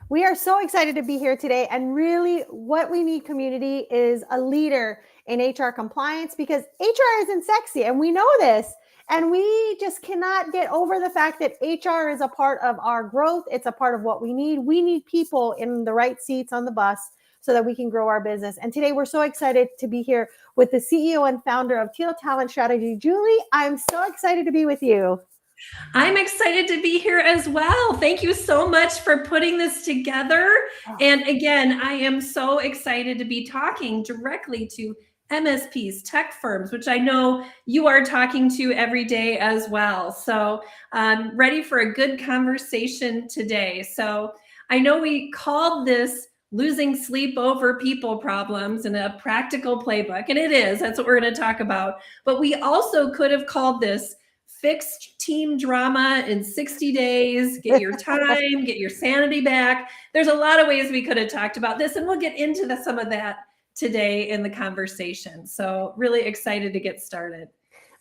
We are so excited to be here today. And really, what we need, community, is a leader in HR compliance because HR isn't sexy. And we know this. And we just cannot get over the fact that HR is a part of our growth. It's a part of what we need. We need people in the right seats on the bus so that we can grow our business. And today we're so excited to be here with the CEO and founder of Teal Talent Strategy, Julie. I'm so excited to be with you. I'm excited to be here as well. Thank you so much for putting this together. And again, I am so excited to be talking directly to MSPs, tech firms, which I know you are talking to every day as well. So I'm ready for a good conversation today. So I know we called this losing sleep over people problems in a practical playbook, and it is. That's what we're going to talk about. But we also could have called this fixed team drama in 60 days, get your time, get your sanity back. There's a lot of ways we could have talked about this, and we'll get into some of that today in the conversation. So really excited to get started.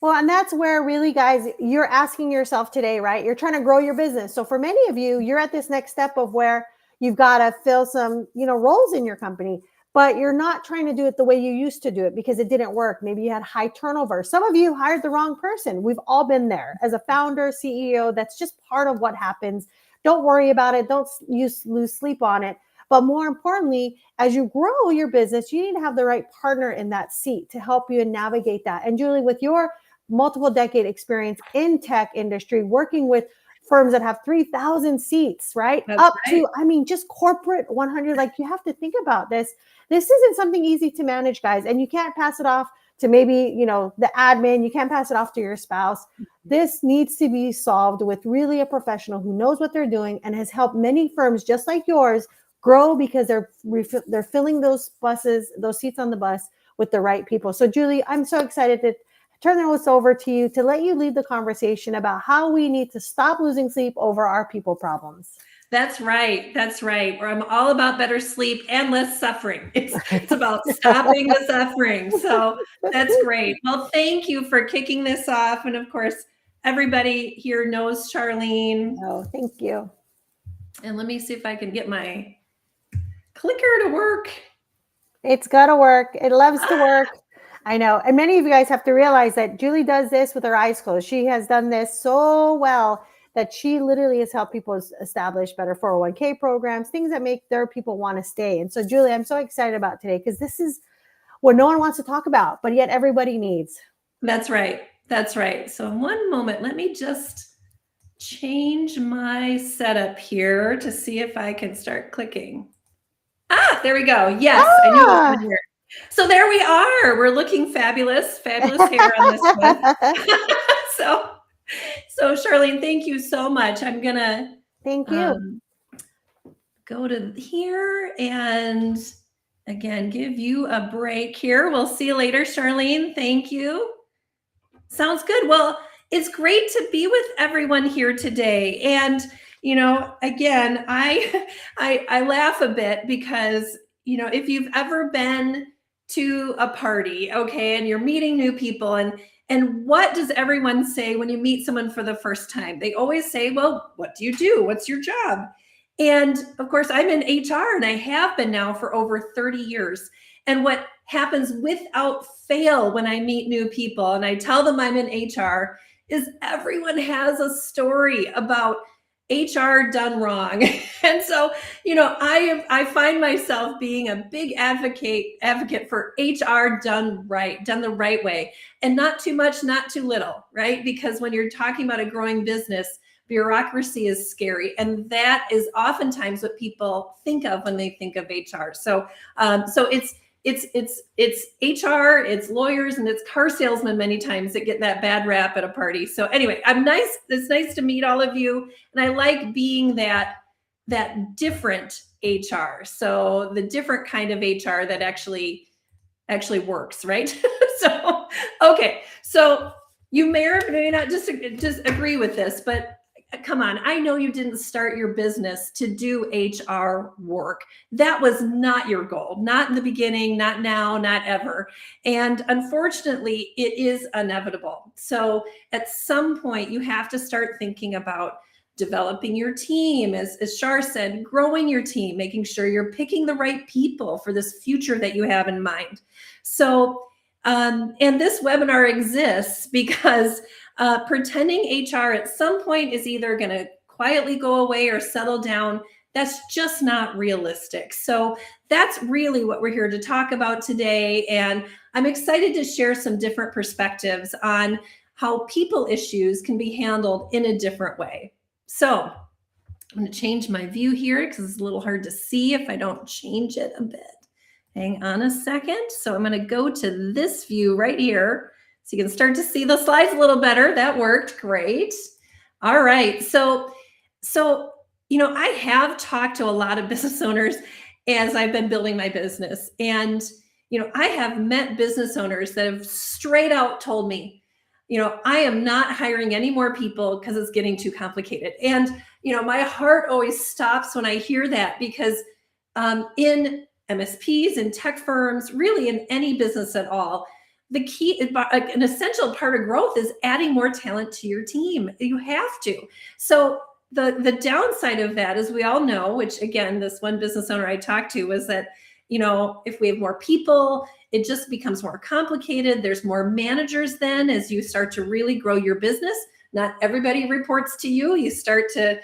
Well, and that's where really, guys, you're asking yourself today, right? You're trying to grow your business. So for many of you, you're at this next step of where you've got to fill some, roles in your company, but you're not trying to do it the way you used to do it because it didn't work. Maybe you had high turnover. Some of you hired the wrong person. We've all been there. As a founder, CEO, that's just part of what happens. Don't worry about it. Don't lose sleep on it. But more importantly, as you grow your business, you need to have the right partner in that seat to help you navigate that. And Julie, with your multiple decade experience in tech industry, working with firms that have 3,000 seats, right? That's Up right. to, just corporate 100. Like, you have to think about this. This isn't something easy to manage, guys. And you can't pass it off to maybe, the admin. You can't pass it off to your spouse. This needs to be solved with really a professional who knows what they're doing and has helped many firms just like yours grow because they're filling those seats on the bus with the right people. So Julie, I'm so excited to turn this over to you to let you lead the conversation about how we need to stop losing sleep over our people problems. That's right. That's right. Where I'm all about better sleep and less suffering. It's about stopping the suffering. So that's great. Well, thank you for kicking this off. And of course, everybody here knows Charlene. Oh, thank you. And let me see if I can get my clicker to work. It's got to work. It loves to work. I know. And many of you guys have to realize that Julie does this with her eyes closed. She has done this so well that she literally has helped people establish better 401k programs, things that make their people want to stay. And so, Julie, I'm so excited about today because this is what no one wants to talk about, but yet everybody needs. That's right. That's right. So one moment, let me just change my setup here to see if I can start clicking. There we go. Yes, I knew it was here. So there we are. We're looking fabulous, fabulous hair on this one. So Charlene, thank you so much. I'm gonna thank you. Go to here and again give you a break here. We'll see you later, Charlene. Thank you. Sounds good. Well, it's great to be with everyone here today. And again, I laugh a bit because if you've ever been to a party, okay, and you're meeting new people, and what does everyone say when you meet someone for the first time? They always say, well, what do you do? What's your job? And of course, I'm in HR and I have been now for over 30 years. And what happens without fail when I meet new people and I tell them I'm in HR is everyone has a story about HR done wrong. And so, I find myself being a big advocate for HR done right, done the right way, and not too much, not too little, right? Because when you're talking about a growing business, bureaucracy is scary. And that is oftentimes what people think of when they think of HR. So it's HR, it's lawyers, and it's car salesmen many times that get that bad rap at a party. So anyway, it's nice to meet all of you. And I like being that different HR. So the different kind of HR that actually works, right? Okay. So you may or may not just agree with this, but come on, I know you didn't start your business to do HR work. That was not your goal, not in the beginning, not now, not ever. And unfortunately, it is inevitable. So at some point, you have to start thinking about developing your team, as Shar said, growing your team, making sure you're picking the right people for this future that you have in mind. So, and this webinar exists because pretending HR at some point is either going to quietly go away or settle down. That's just not realistic. So that's really what we're here to talk about today. And I'm excited to share some different perspectives on how people issues can be handled in a different way. So I'm going to change my view here because it's a little hard to see if I don't change it a bit. Hang on a second. So I'm going to go to this view right here so you can start to see the slides a little better. That worked great. All right. So I have talked to a lot of business owners as I've been building my business. And, I have met business owners that have straight out told me, I am not hiring any more people because it's getting too complicated. And, my heart always stops when I hear that because in MSPs and tech firms, really in any business at all, the key, an essential part of growth is adding more talent to your team. You have to. So the downside of that, as we all know, which again, this one business owner I talked to was that, if we have more people, it just becomes more complicated. There's more managers then as you start to really grow your business. Not everybody reports to you. You start to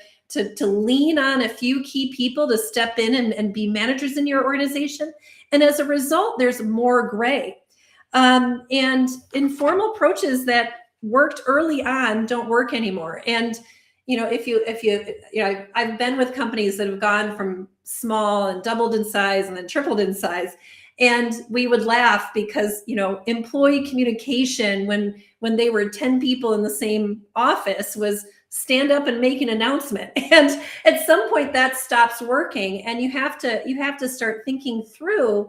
lean on a few key people to step in and be managers in your organization. And as a result, there's more gray. And informal approaches that worked early on don't work anymore. And I've been with companies that have gone from small and doubled in size and then tripled in size. And we would laugh because, employee communication when they were 10 people in the same office was stand up and make an announcement. And at some point that stops working. And you have to start thinking through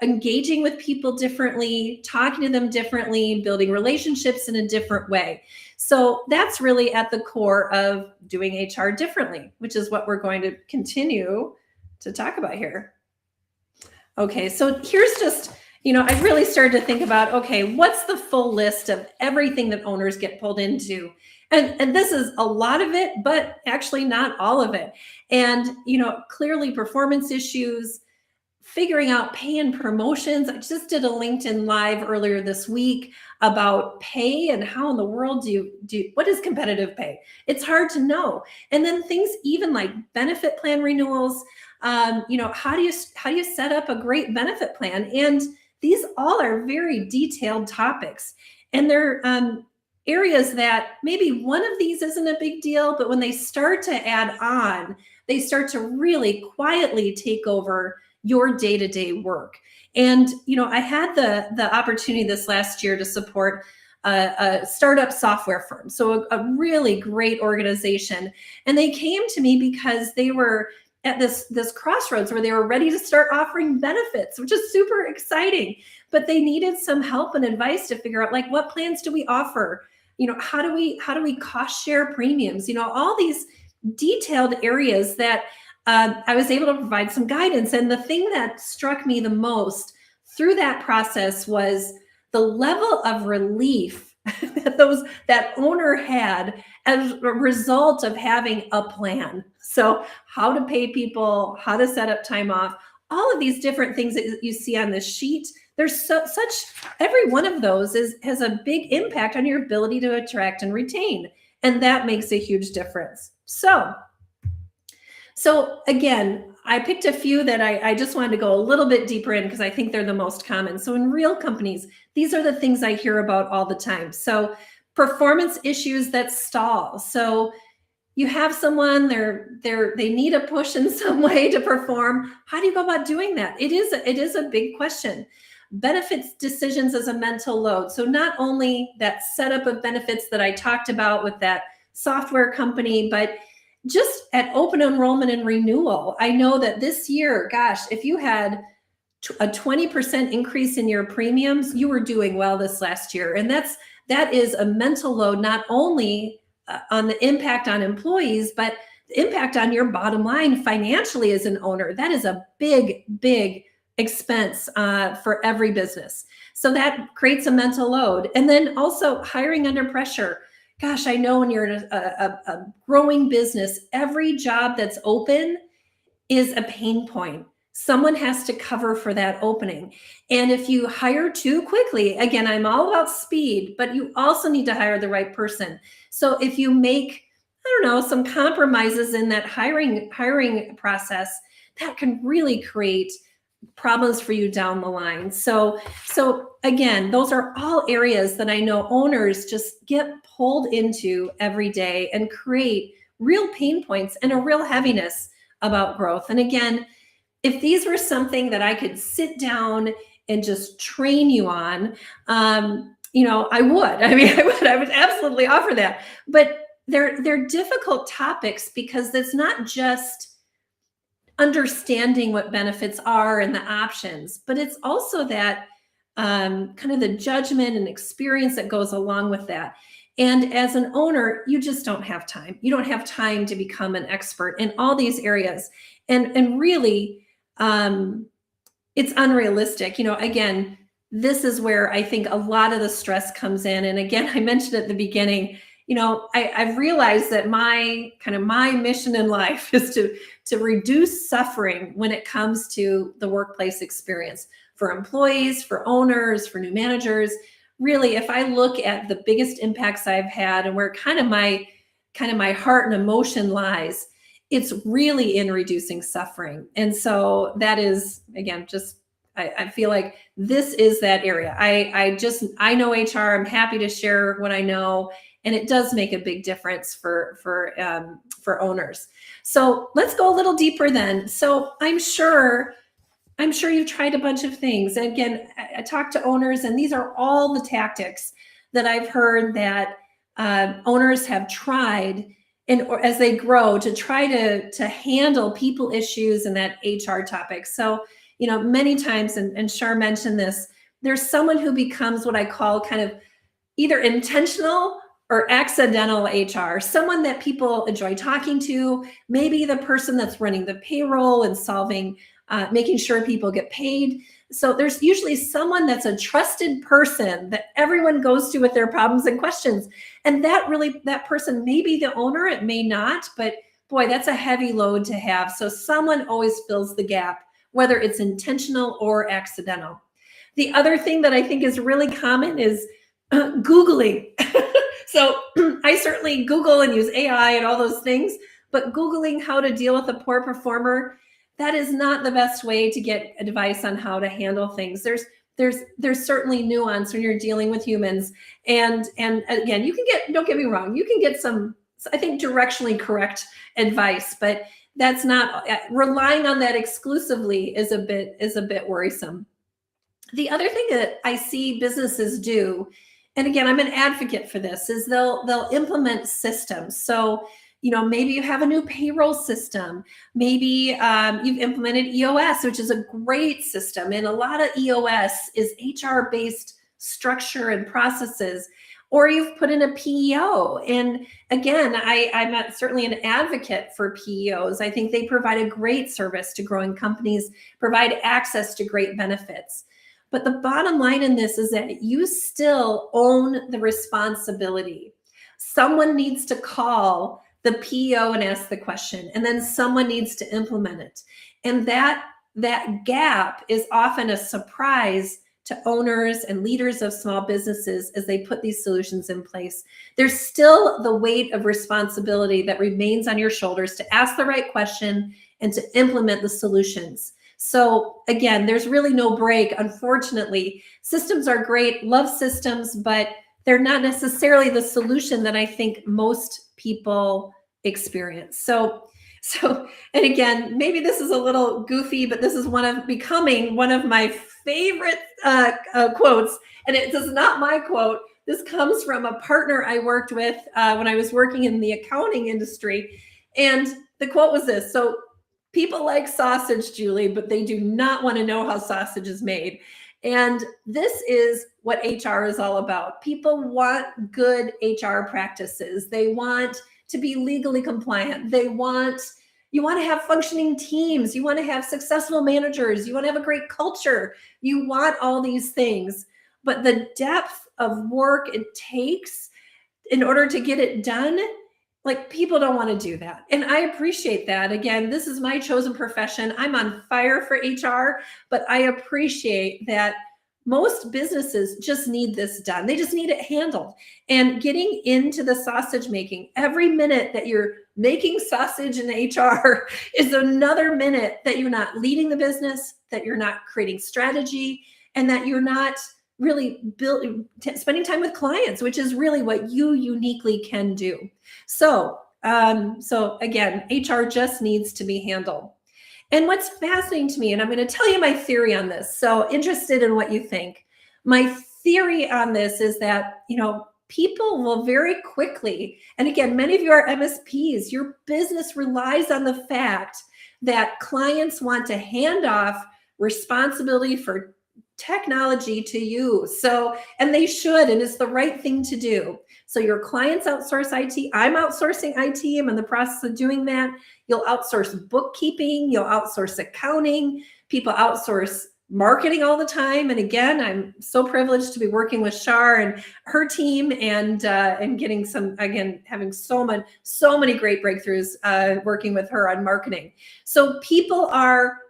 engaging with people differently, talking to them differently, building relationships in a different way. So that's really at the core of doing HR differently, which is what we're going to continue to talk about here. Okay, so here's just, I really started to think about, okay, what's the full list of everything that owners get pulled into? And this is a lot of it, but actually not all of it. And, clearly performance issues, figuring out pay and promotions. I just did a LinkedIn Live earlier this week about pay and how in the world what is competitive pay? It's hard to know. And then things even like benefit plan renewals, how do you set up a great benefit plan? And these all are very detailed topics. And they're areas that maybe one of these isn't a big deal, but when they start to add on, they start to really quietly take over your day-to-day work. And, I had the opportunity this last year to support a startup software firm. So a really great organization. And they came to me because they were at this crossroads where they were ready to start offering benefits, which is super exciting, but they needed some help and advice to figure out like, what plans do we offer? How do we cost share premiums? All these detailed areas that I was able to provide some guidance. And the thing that struck me the most through that process was the level of relief that owner had as a result of having a plan. So how to pay people, how to set up time off, all of these different things that you see on this sheet. There's every one of those has a big impact on your ability to attract and retain. And that makes a huge difference. So again, I picked a few that I just wanted to go a little bit deeper in because I think they're the most common. So in real companies, these are the things I hear about all the time. So performance issues that stall. So you have someone, they need a push in some way to perform. How do you go about doing that? It is a big question. Benefits decisions as a mental load. So not only that setup of benefits that I talked about with that software company, but just at open enrollment and renewal. I know that this year, gosh, if you had a 20% increase in your premiums, you were doing well this last year. And that is a mental load, not only on the impact on employees, but the impact on your bottom line financially as an owner. That is a big, big expense for every business. So that creates a mental load. And then also hiring under pressure. gosh, I know when you're in a growing business, every job that's open is a pain point. Someone has to cover for that opening. And if you hire too quickly, again, I'm all about speed, but you also need to hire the right person. So if you make, I don't know, some compromises in that hiring process, that can really create problems for you down the line. So again, those are all areas that I know owners just get pulled into every day and create real pain points and a real heaviness about growth. And again, if these were something that I could sit down and just train you on, I would. I mean, I would absolutely offer that. But they're difficult topics because it's not just understanding what benefits are and the options, but it's also that kind of the judgment and experience that goes along with that. And as an owner, you just don't have time. You don't have time to become an expert in all these areas. And really, it's unrealistic. Again, this is where I think a lot of the stress comes in. And again, I mentioned at the beginning, I've realized that my mission in life is to reduce suffering when it comes to the workplace experience for employees, for owners, for new managers. Really, if I look at the biggest impacts I've had and where kind of my heart and emotion lies, it's really in reducing suffering. And so that is, again, just I feel like this is that area. I know HR. I'm happy to share what I know. And it does make a big difference for owners. So let's go a little deeper then. So I'm sure you tried a bunch of things. And again, I talked to owners, and these are all the tactics that I've heard that owners have tried, and as they grow, to try to handle people issues and that HR topic. So many times, and Shar mentioned this, there's someone who becomes what I call kind of either intentional or accidental HR, someone that people enjoy talking to, maybe the person that's running the payroll and solving, making sure people get paid. So there's usually someone that's a trusted person that everyone goes to with their problems and questions. And that person may be the owner, it may not, but boy, that's a heavy load to have. So someone always fills the gap, whether it's intentional or accidental. The other thing that I think is really common is Googling. So I certainly Google and use AI and all those things, but Googling how to deal with a poor performer, that is not the best way to get advice on how to handle things. There's certainly nuance when you're dealing with humans. And again, you can don't get me wrong, you can get some, I think, directionally correct advice, but that's not, relying on that exclusively is a bit worrisome. The other thing that I see businesses do, and again, I'm an advocate for this, is they'll implement systems. So, maybe you have a new payroll system. Maybe you've implemented EOS, which is a great system. And a lot of EOS is HR-based structure and processes. Or you've put in a PEO. And again, I'm certainly an advocate for PEOs. I think they provide a great service to growing companies, provide access to great benefits. But the bottom line in this is that you still own the responsibility. Someone needs to call the PEO and ask the question, and then someone needs to implement it. And that gap is often a surprise to owners and leaders of small businesses as they put these solutions in place. There's still the weight of responsibility that remains on your shoulders to ask the right question and to implement the solutions. So again, there's really no break. Unfortunately, systems are great, love systems, but they're not necessarily the solution that I think most people experience. So, and again, maybe this is a little goofy, but this is becoming one of my favorite quotes. And it is not my quote. This comes from a partner I worked with when I was working in the accounting industry. And the quote was this: so people like sausage, Julie, but they do not want to know how sausage is made. And this is what HR is all about. People want good HR practices. They want to be legally compliant. You want to have functioning teams. You want to have successful managers. You want to have a great culture. You want all these things. But the depth of work it takes in order to get it done, like people don't want to do that. And I appreciate that. Again, this is my chosen profession. I'm on fire for HR, but I appreciate that most businesses just need this done. They just need it handled. And getting into the sausage making, every minute that you're making sausage in HR is another minute that you're not leading the business, that you're not creating strategy, and that you're not really spending time with clients, which is really what you uniquely can do. So again, HR just needs to be handled. And what's fascinating to me, and I'm going to tell you my theory on this, so interested in what you think. My theory on this is that, people will very quickly, and again, many of you are MSPs, your business relies on the fact that clients want to hand off responsibility for technology to you. So, and they should, and it's the right thing to do. So your clients outsource IT. I'm outsourcing IT. I'm in the process of doing that. You'll outsource bookkeeping. You'll outsource accounting. People outsource marketing all the time. And again, I'm so privileged to be working with Shar and her team and getting having so many great breakthroughs working with her on marketing. So people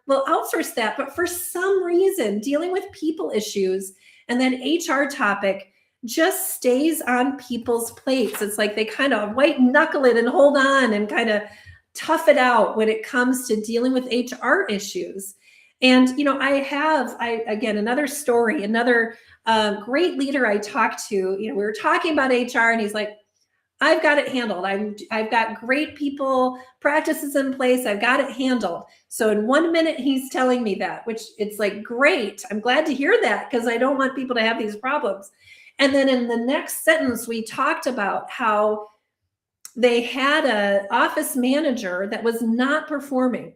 will outsource that, but for some reason, dealing with people issues and then HR topic just stays on people's plates. It's like they kind of white knuckle it and hold on and kind of tough it out when it comes to dealing with HR issues. And, again, another story, another great leader I talked to, we were talking about HR and he's like, I've got it handled. I've got great people practices in place. I've got it handled. So in 1 minute, he's telling me that, which it's like, great. I'm glad to hear that because I don't want people to have these problems. And then in the next sentence, we talked about how they had an office manager that was not performing.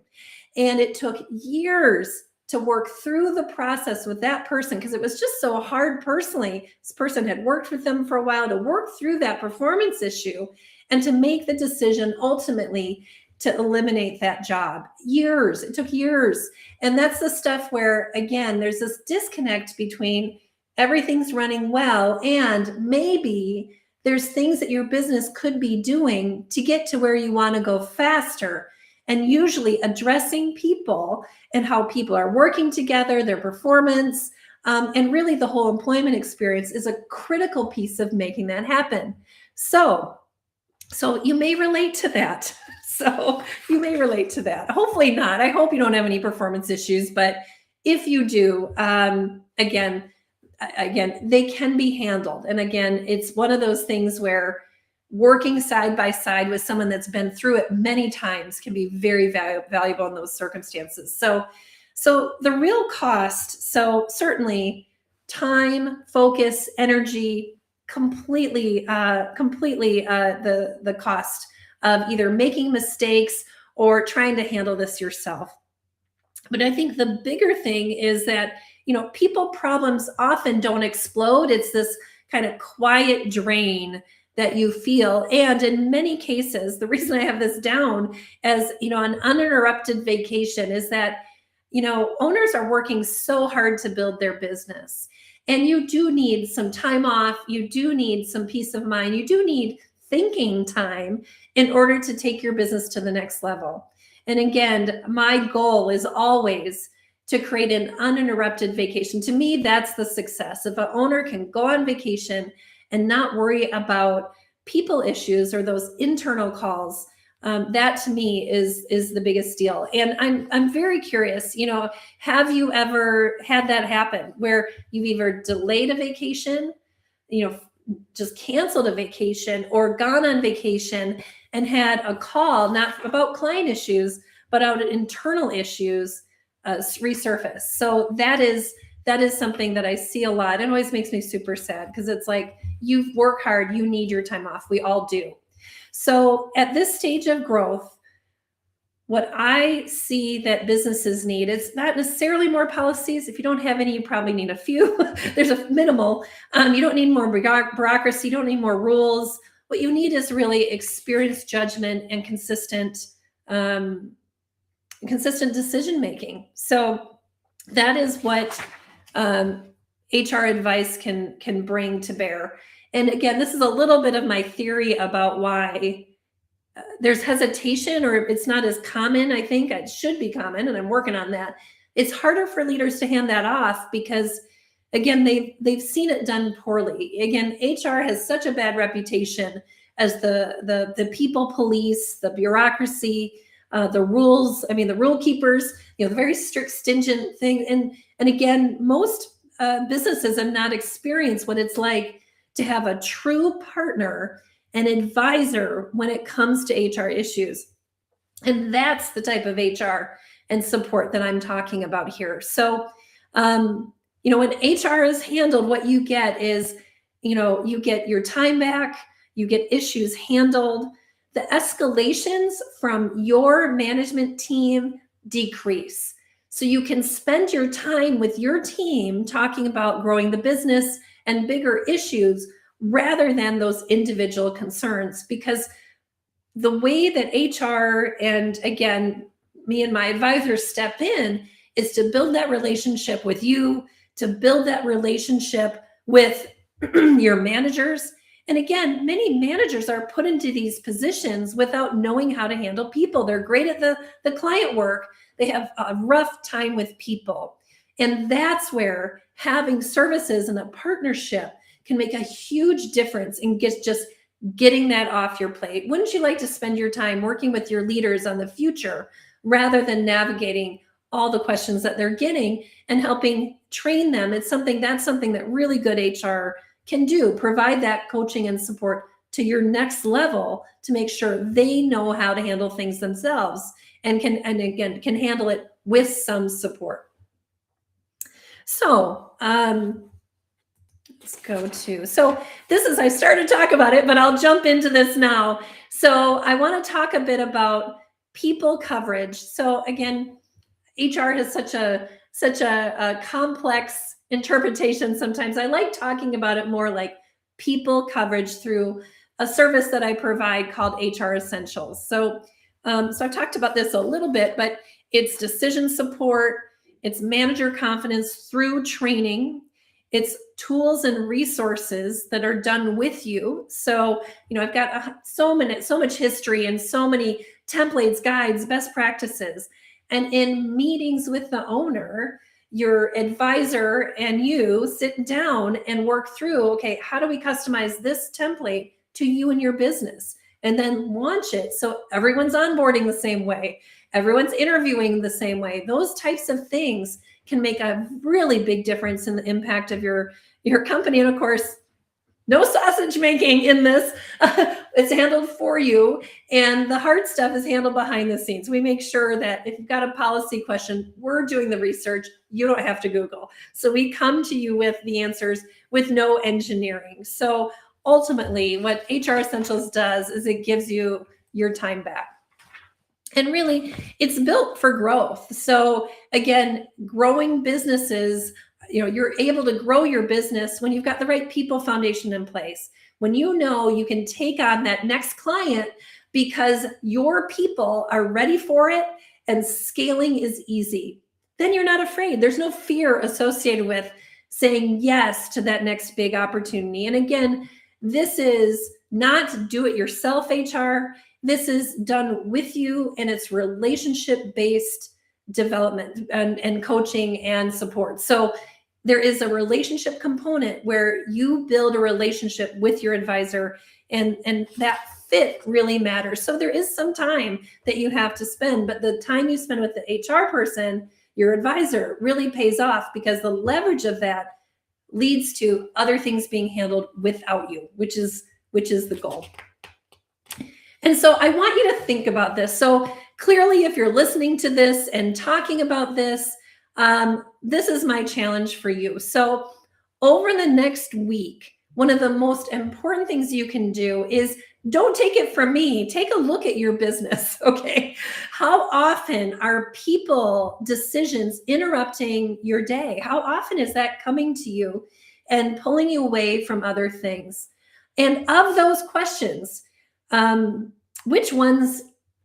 And it took years to work through the process with that person because it was just so hard personally. This person had worked with them for a while to work through that performance issue and to make the decision ultimately to eliminate that job. Years. It took years. And that's the stuff where, again, there's this disconnect between everything's running well and maybe there's things that your business could be doing to get to where you want to go faster. And usually addressing people and how people are working together, their performance, and really the whole employment experience is a critical piece of making that happen. So you may relate to that. Hopefully not. I hope you don't have any performance issues, but if you do, again, they can be handled. And again, it's one of those things where working side by side with someone that's been through it many times can be very valuable in those circumstances. So the real cost, so certainly time, focus, energy, completely the cost of either making mistakes or trying to handle this yourself. But I think the bigger thing is that, people problems often don't explode. It's this kind of quiet drain that you feel. And in many cases, the reason I have this down as, an uninterrupted vacation is that, owners are working so hard to build their business. And you do need some time off. You do need some peace of mind. You do need thinking time in order to take your business to the next level. And again, my goal is always to create an uninterrupted vacation. To me, that's the success. If an owner can go on vacation and not worry about people issues or those internal calls, that to me is the biggest deal. And I'm very curious, have you ever had that happen where you've either delayed a vacation, just canceled a vacation or gone on vacation and had a call, not about client issues, but out internal issues resurface. So that is something that I see a lot. It always makes me super sad because it's like, you've worked hard, you need your time off. We all do. So at this stage of growth, what I see that businesses need, it's not necessarily more policies. If you don't have any, you probably need a few. There's a minimal. You don't need more bureaucracy. You don't need more rules. What you need is really experienced judgment and consistent decision making. So that is what HR advice can bring to bear. And again, this is a little bit of my theory about why there's hesitation, or it's not as common. I think it should be common, and I'm working on that. It's harder for leaders to hand that off because, again, they've seen it done poorly. Again, HR has such a bad reputation as the people police, the bureaucracy, the rules. I mean, the rule keepers. The very strict, stringent thing. And again, most businesses have not experienced what it's like to have a true partner, an advisor when it comes to HR issues. And that's the type of HR and support that I'm talking about here. So, when HR is handled, what you get is, you get your time back, you get issues handled, the escalations from your management team decrease. So you can spend your time with your team talking about growing the business and bigger issues rather than those individual concerns. Because the way that HR and, again, me and my advisors step in is to build that relationship with you, to build that relationship with your managers. And again, many managers are put into these positions without knowing how to handle people. They're great at the client work. They have a rough time with people. And that's where having services and a partnership can make a huge difference in just getting that off your plate. Wouldn't you like to spend your time working with your leaders on the future rather than navigating all the questions that they're getting and helping train them? That's something that really good HR can do, provide that coaching and support to your next level to make sure they know how to handle things themselves and can handle it with some support. So let's go to, I started to talk about it, but I'll jump into this now. So I want to talk a bit about people coverage. So again, HR has such a complex interpretation. Sometimes I like talking about it more like people coverage through a service that I provide called HR Essentials. So I've talked about this a little bit, but it's decision support, it's manager confidence through training, it's tools and resources that are done with you. So, I've got so much history and so many templates, guides, best practices. And in meetings with the owner, your advisor and you sit down and work through, okay, how do we customize this template to you and your business? And then launch it so everyone's onboarding the same way, everyone's interviewing the same way. Those types of things can make a really big difference in the impact of your company. And of course, no sausage making in this. It's handled for you. And the hard stuff is handled behind the scenes. We make sure that if you've got a policy question, we're doing the research. You don't have to Google. So we come to you with the answers with no engineering. So ultimately, what HR Essentials does is it gives you your time back. And really, it's built for growth. So again, growing businesses, you're able to grow your business when you've got the right people foundation in place. When you can take on that next client because your people are ready for it and scaling is easy. Then you're not afraid. There's no fear associated with saying yes to that next big opportunity. And again, this is not do-it-yourself HR. This is done with you, and it's relationship-based development and coaching and support. So there is a relationship component where you build a relationship with your advisor, and that fit really matters. So there is some time that you have to spend, but the time you spend with the HR person, your advisor, really pays off because the leverage of that leads to other things being handled without you, which is the goal. And so I want you to think about this. So clearly, if you're listening to this and talking about this, this is my challenge for you. So over the next week, one of the most important things you can do is don't take it from me. Take a look at your business, okay? How often are people decisions interrupting your day? How often is that coming to you and pulling you away from other things? And of those questions, which ones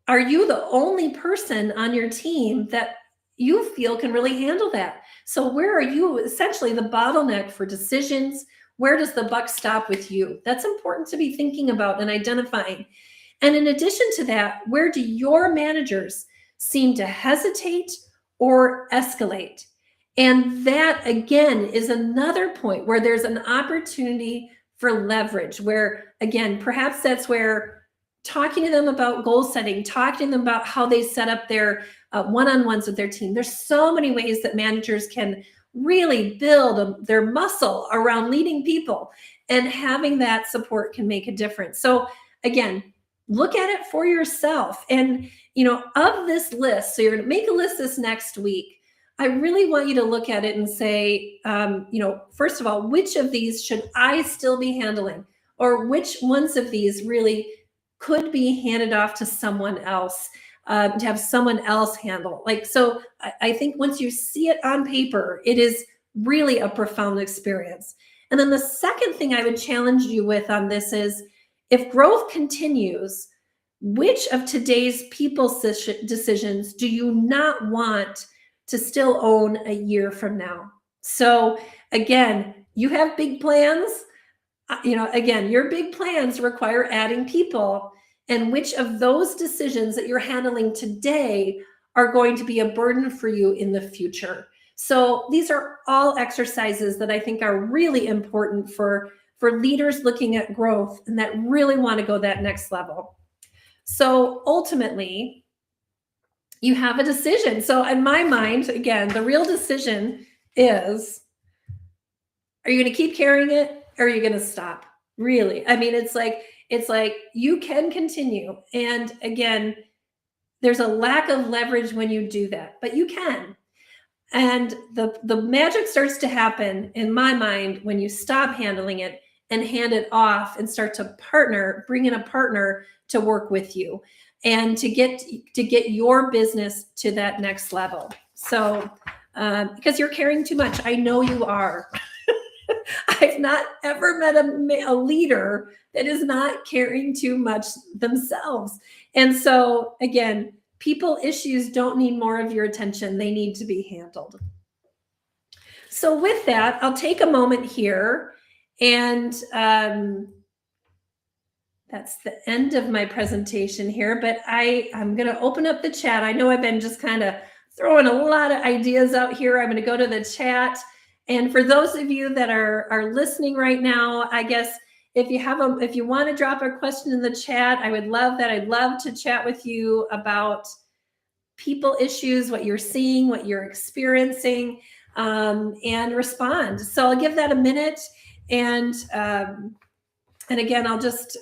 are you the only person on your team that you feel can really handle that? So where are you essentially the bottleneck for decisions? where does the buck stop with you? That's important to be thinking about and identifying. And in addition to that, where do your managers seem to hesitate or escalate? And that, again, is another point where there's an opportunity for leverage, where, again, perhaps that's where talking to them about goal setting, talking to them about how they set up their one-on-ones with their team. There's so many ways that managers can really build their muscle around leading people, and having that support can make a difference. So again, look at it for yourself. And, of this list, so you're going to make a list this next week. I really want you to look at it and say, first of all, which of these should I still be handling? Or which ones of these really could be handed off to someone else, to have someone else handle? So I think once you see it on paper, it is really a profound experience. And then the second thing I would challenge you with on this is, if growth continues, which of today's people decisions do you not want to still own a year from now? So again, you have big plans. Again, your big plans require adding people. And which of those decisions that you're handling today are going to be a burden for you in the future? So these are all exercises that I think are really important for leaders looking at growth and that really want to go that next level. So ultimately, you have a decision. So in my mind, again, the real decision is, are you going to keep carrying it, or are you going to stop? Really? I mean, it's like you can continue. And again, there's a lack of leverage when you do that, but you can. And the magic starts to happen, in my mind, when you stop handling it and hand it off and start to bring in a partner to work with you and to get your business to that next level. So because you're carrying too much, I know you are. I've not ever met a leader that is not carrying too much themselves. And so again, people issues don't need more of your attention. They need to be handled. So with that, I'll take a moment here, and that's the end of my presentation here, but I'm going to open up the chat. I know I've been just kind of throwing a lot of ideas out here. I'm going to go to the chat. And for those of you that are listening right now, I guess if you want to drop a question in the chat, I would love that. I'd love to chat with you about people issues, what you're seeing, what you're experiencing, and respond. So I'll give that a minute. And again, I'll just,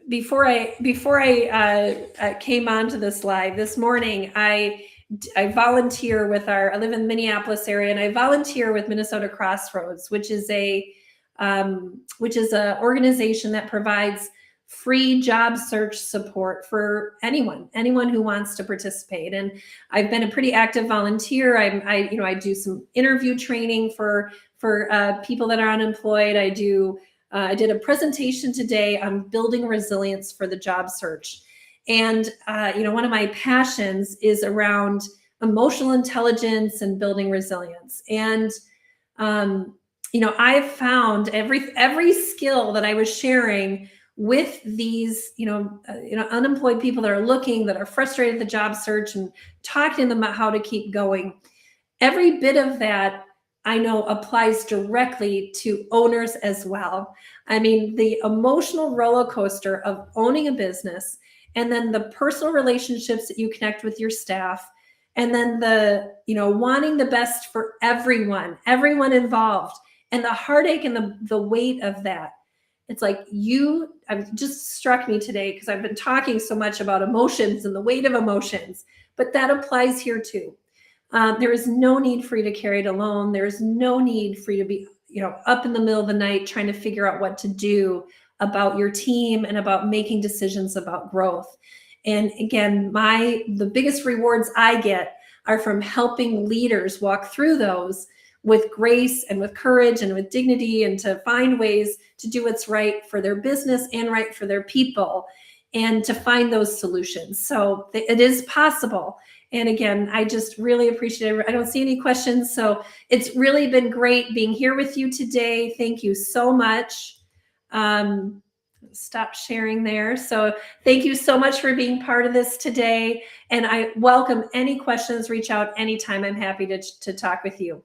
before I came onto this live this morning, I volunteer with I live in the Minneapolis area, and I volunteer with Minnesota Crossroads, which is a organization that provides free job search support for anyone who wants to participate. And I've been a pretty active volunteer. I do some interview training for people that are unemployed. I did a presentation today on building resilience for the job search. And, one of my passions is around emotional intelligence and building resilience. And, I've found every skill that I was sharing with these, unemployed people that are frustrated at the job search, and talking to them about how to keep going. Every bit of that I know applies directly to owners as well. I mean, the emotional roller coaster of owning a business, and then the personal relationships that you connect with your staff, and then the, wanting the best for everyone involved, and the heartache and the weight of that. It's like I've just struck me today, because I've been talking so much about emotions and the weight of emotions, but that applies here too. There is no need for you to carry it alone. There's no need for you to be, up in the middle of the night trying to figure out what to do about your team and about making decisions about growth. And again, the biggest rewards I get are from helping leaders walk through those with grace and with courage and with dignity, and to find ways to do what's right for their business and right for their people. and to find those solutions. So it is possible. And again, I just really appreciate it. I don't see any questions. So it's really been great being here with you today. Thank you so much. Stop sharing there. So thank you so much for being part of this today. And I welcome any questions. Reach out anytime. I'm happy to talk with you.